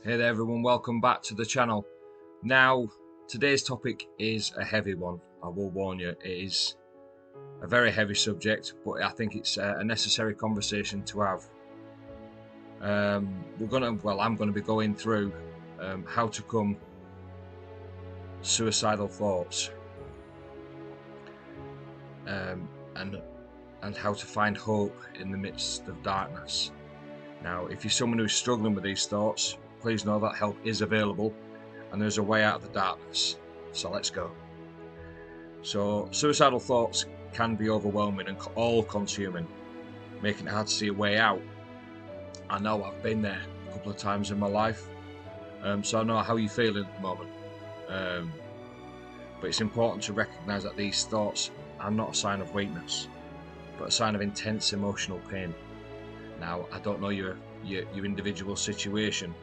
Hey there everyone, welcome back to the channel. Now, today's topic is a heavy one. I will warn you, it is a very heavy subject, but I think it's a necessary conversation to have. I'm going to be going through how to come suicidal thoughts and how to find hope in the midst of darkness. Now, if you're someone who's struggling with these thoughts, please know that help is available and there's a way out of the darkness. So let's go. So suicidal thoughts can be overwhelming and all-consuming, making it hard to see a way out. I know I've been there a couple of times in my life, so I know how you're feeling at the moment. But it's important to recognise that these thoughts are not a sign of weakness, but a sign of intense emotional pain. Now, I don't know your individual situation,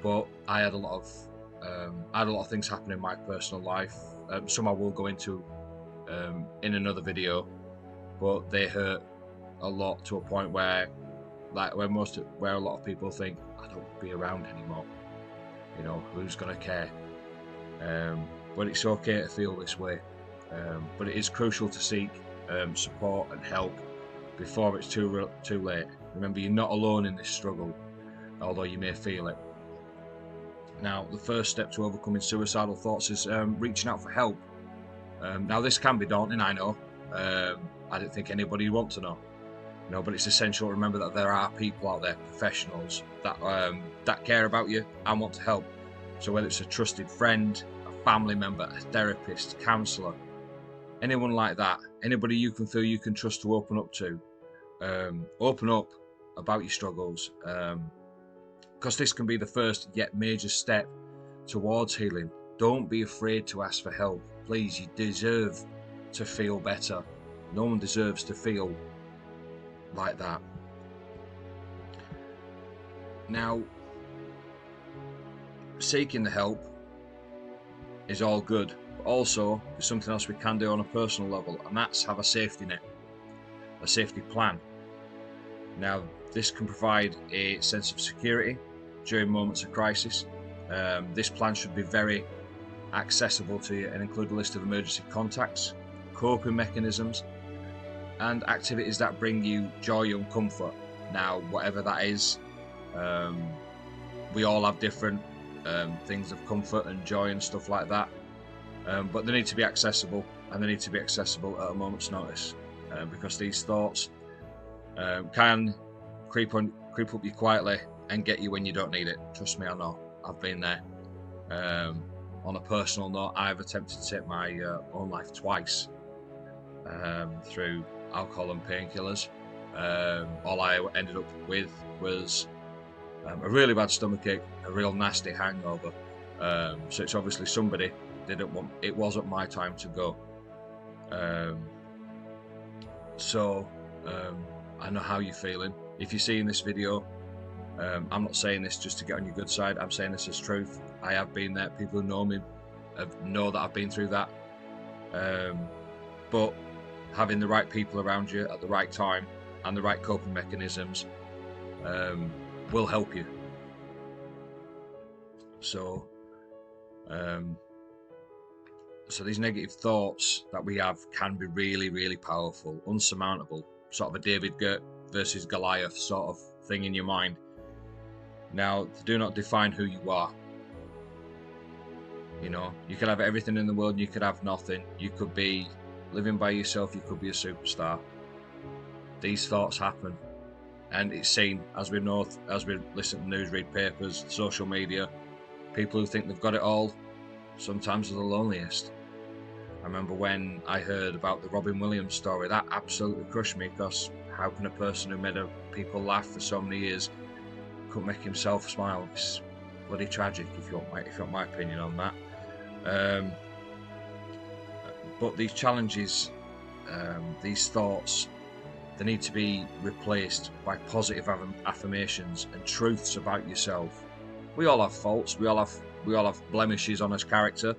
but I had a lot of things happen in my personal life. Some I will go into in another video, but they hurt a lot to a point where, where a lot of people think I don't want to be around anymore. You know, who's gonna care? But it's okay to feel this way. But it is crucial to seek support and help before it's too late. Remember, you're not alone in this struggle, although you may feel it. Now, the first step to overcoming suicidal thoughts is reaching out for help. Now, this can be daunting, I know. I don't think anybody would want to know. But it's essential to remember that there are people out there, professionals, that care about you and want to help. So whether it's a trusted friend, a family member, a therapist, counsellor, anyone like that, anybody you can feel you can trust to open up to, open up about your struggles, because this can be the first yet major step towards healing. Don't be afraid to ask for help. Please, you deserve to feel better. No one deserves to feel like that. Now, seeking the help is all good, but also there's something else we can do on a personal level, and that's have a safety net, a safety plan. Now, this can provide a sense of security during moments of crisis. This plan should be very accessible to you and include a list of emergency contacts, coping mechanisms, and activities that bring you joy and comfort. Now, whatever that is, we all have different things of comfort and joy and stuff like that, but they need to be accessible, and they need to be accessible at a moment's notice, because these thoughts can creep up you quietly and get you when you don't need it. Trust me, I know. I've been there. On a personal note, I've attempted to take my own life twice through alcohol and painkillers. All I ended up with was a really bad stomachache, a real nasty hangover. So it's obviously somebody didn't want. It wasn't my time to go. I know how you're feeling. If you're seeing this video, I'm not saying this just to get on your good side. I'm saying this as truth. I have been there. People who know me know that I've been through that. But having the right people around you at the right time and the right coping mechanisms will help you. So these negative thoughts that we have can be really, really powerful, unsurmountable, sort of a David versus Goliath sort of thing in your mind. Now, they do not define who you are. You know, you could have everything in the world, and you could have nothing. You could be living by yourself, you could be a superstar. These thoughts happen, and it's seen, as we know, as we listen to news, read papers, social media. People who think they've got it all sometimes are the loneliest. I remember when I heard about the Robin Williams story, that absolutely crushed me, because how can a person who made people laugh for so many years couldn't make himself smile? It's bloody tragic, if you want my opinion on that. But these challenges, these thoughts, they need to be replaced by positive affirmations and truths about yourself. We all have faults. We all have blemishes on our character.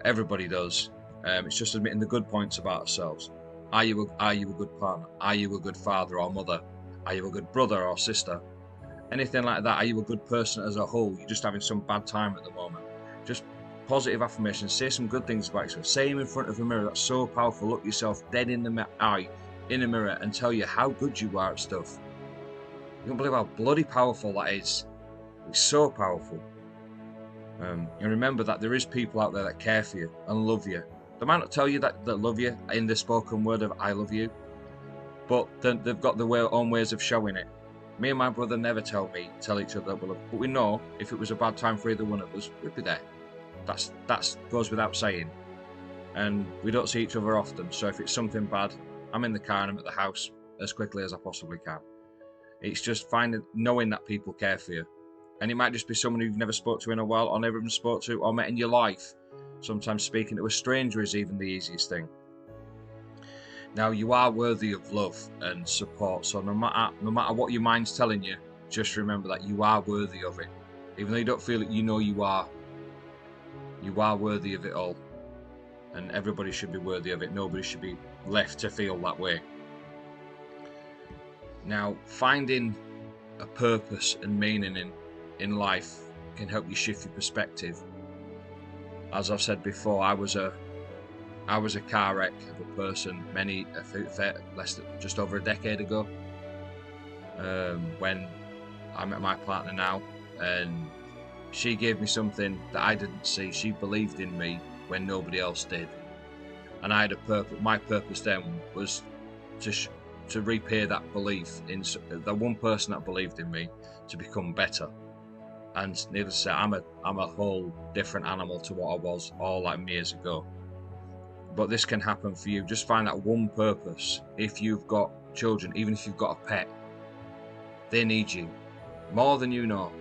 Everybody does. It's just admitting the good points about ourselves. Are you a good partner? Are you a good father or mother? Are you a good brother or sister? anything like that. Are you a good person as a whole? You're just having some bad time at the moment. Just positive affirmations. Say some good things about yourself. Say them in front of a mirror. That's so powerful. Look yourself dead in the eye in a mirror and tell you how good you are at stuff. You don't believe how bloody powerful that is. It's so powerful. And remember that there is people out there that care for you and love you. They might not tell you that love you in the spoken word of "I love you," but they've got their own ways of showing it. Me and my brother never tell each other that we love, but we know if it was a bad time for either one of us, we'd be there. That goes without saying. And we don't see each other often, so if it's something bad, I'm in the car and I'm at the house as quickly as I possibly can. It's just knowing that people care for you. And it might just be someone you've never spoke to in a while, or never even spoke to, or met in your life. Sometimes speaking to a stranger is even the easiest thing. Now, you are worthy of love and support, so no matter what your mind's telling you, just remember that you are worthy of it. Even though you don't feel it, you know you are. You are worthy of it all. And everybody should be worthy of it. Nobody should be left to feel that way. Now, finding a purpose and meaning in life can help you shift your perspective. As I've said before, I was a car wreck of a person just over a decade ago, when I met my partner now, and she gave me something that I didn't see. She believed in me when nobody else did, and I had a purpose. My purpose then was to repay that belief in the one person that believed in me, to become better. And needless to say, I'm a whole different animal to what I was all like years ago. But this can happen for you. Just find that one purpose. If you've got children, even if you've got a pet, they need you more than you know.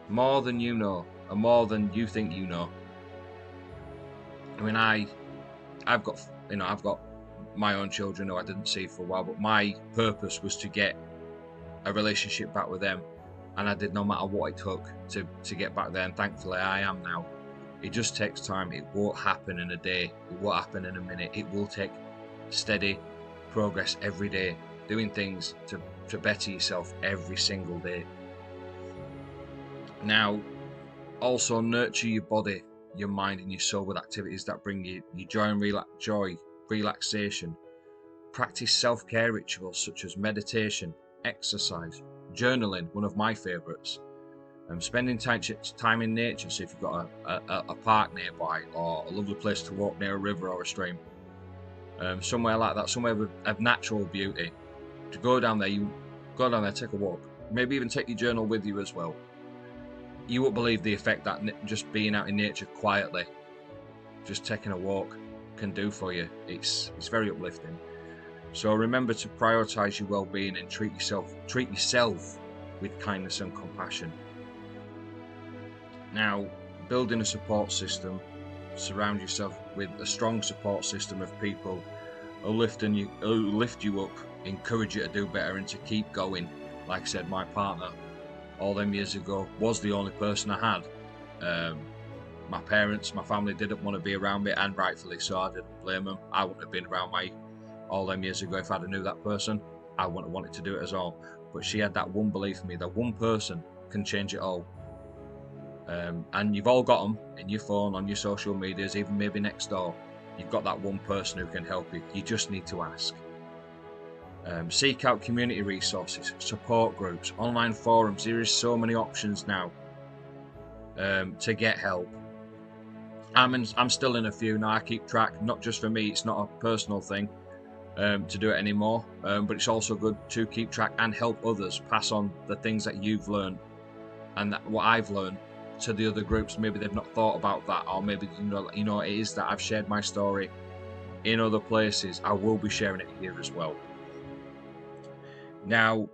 More than you know, and more than you think you know. I mean, I've got my own children who I didn't see for a while, but my purpose was to get a relationship back with them, and I did no matter what it took to get back there, and thankfully I am now. It just takes time. It won't happen in a day. It won't happen in a minute. It will take steady progress every day, doing things to better yourself every single day. Now, also nurture your body, your mind, and your soul with activities that bring you joy and relaxation. Practice self-care rituals such as meditation, exercise, journaling, one of my favourites. Spending time in nature, so if you've got a park nearby, or a lovely place to walk near a river or a stream, somewhere like that, somewhere of natural beauty, to go down there, take a walk, maybe even take your journal with you as well. You won't believe the effect that just being out in nature quietly, just taking a walk, can do for you. It's very uplifting. So remember to prioritise your well-being and treat yourself with kindness and compassion. Now, building a support system, surround yourself with a strong support system of people who lift you up, encourage you to do better and to keep going. Like I said, my partner all them years ago was the only person I had. My parents, my family didn't want to be around me, and rightfully so. I didn't blame them. I wouldn't have been around all them years ago if I'd have knew that person. I wouldn't have wanted to do it as all. But she had that one belief in me, that one person can change it all. And you've all got them in your phone, on your social medias, even maybe next door. You've got that one person who can help you. You just need to ask. Seek out community resources, support groups, online forums. There is so many options now to get help. I'm still in a few now. I keep track, not just for me. It's not a personal thing to do it anymore, but it's also good to keep track and help others. Pass on the things that you've learned and what I've learned to the other groups. Maybe they've not thought about that, or maybe it is that I've shared my story in other places. I will be sharing it here as well. Now,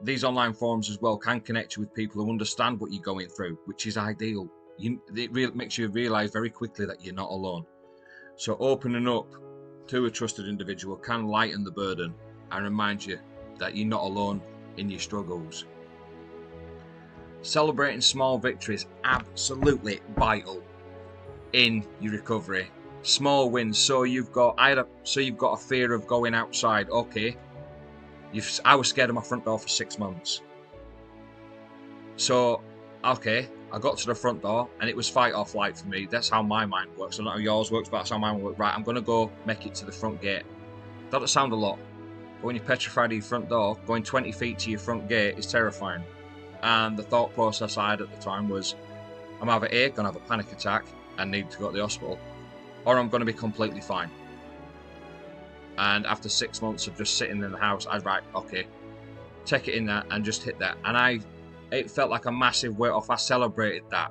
these online forums as well can connect you with people who understand what you're going through, which is ideal. It makes you realise very quickly that you're not alone. So opening up to a trusted individual can lighten the burden and remind you that you're not alone in your struggles. Celebrating small victories, absolutely vital in your recovery. Small wins. So you've got a fear of going outside. Okay, I was scared of my front door for 6 months. So, okay, I got to the front door and it was fight or flight for me. That's how my mind works. I don't know how yours works, but that's how mine works. Right, I'm going to go make it to the front gate. Doesn't sound a lot, but when you're petrified of your front door, going 20 feet to your front gate is terrifying. And the thought process I had at the time was, I'm either A, going to have a panic attack and need to go to the hospital, or I'm going to be completely fine. And after 6 months of just sitting in the house, I'd right, okay, take it in there and just hit that. And it felt like a massive weight off. I celebrated that.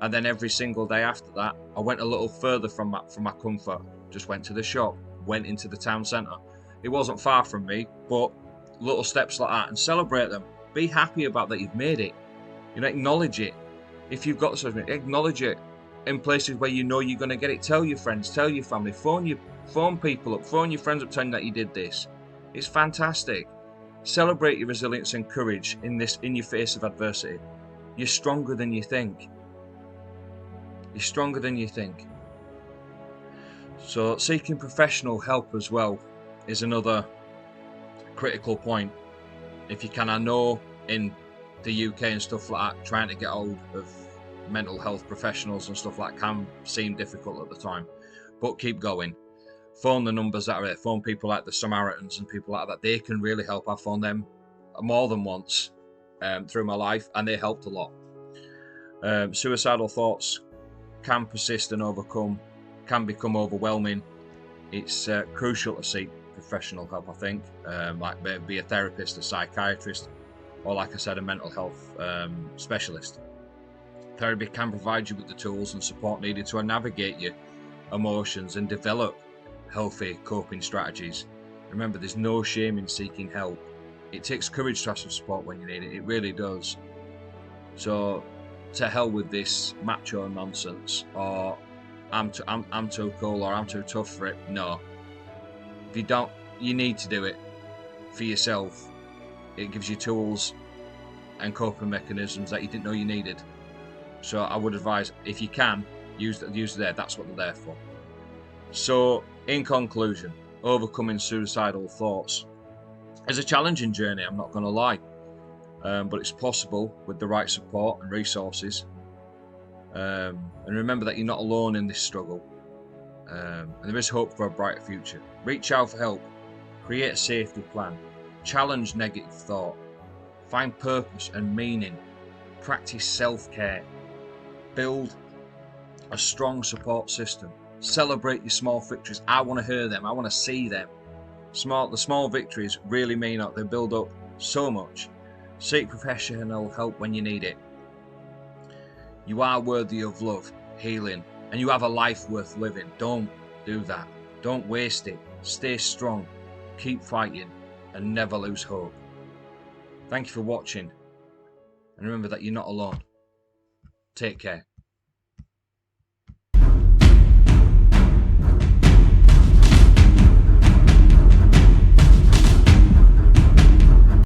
And then every single day after that, I went a little further from my comfort. Just went to the shop, went into the town centre. It wasn't far from me, but little steps like that, and celebrate them. Be happy about that you've made it. Acknowledge it. If you've got something, acknowledge it. In places where you know you're going to get it, tell your friends, tell your family, phone people up, phone your friends up telling that you did this. It's fantastic. Celebrate your resilience and courage in your face of adversity. You're stronger than you think. You're stronger than you think. So seeking professional help as well is another critical point. If you can, I know in the UK and stuff like that, trying to get hold of mental health professionals and stuff like that can seem difficult at the time, but keep going. Phone the numbers that are there. Phone people like the Samaritans and people like that. They can really help. I've phoned them more than once through my life, and they helped a lot. Suicidal thoughts can persist and can become overwhelming. It's crucial to seek professional help, I think, like be a therapist, a psychiatrist, or like I said, a mental health specialist. Therapy can provide you with the tools and support needed to navigate your emotions and develop healthy coping strategies. Remember, there's no shame in seeking help. It takes courage to ask for support when you need it. It really does. So, to hell with this macho nonsense, or I'm too cool, or I'm too tough for it. No. If you don't, you need to do it for yourself. It gives you tools and coping mechanisms that you didn't know you needed. So I would advise, if you can, use there. That's what they're there for. So, in conclusion, overcoming suicidal thoughts is a challenging journey, I'm not going to lie, but it's possible with the right support and resources. And remember that you're not alone in this struggle, and there is hope for a brighter future. Reach out for help, create a safety plan, challenge negative thought, find purpose and meaning, practice self-care, build a strong support system, celebrate your small victories. I want to hear them, I want to see them. The small victories really mean that they build up so much. Seek professional help when you need it. You are worthy of love, healing, and you have a life worth living. Don't do that. Don't waste it. Stay strong, keep fighting, and never lose hope. Thank you for watching, and remember that you're not alone. Take care.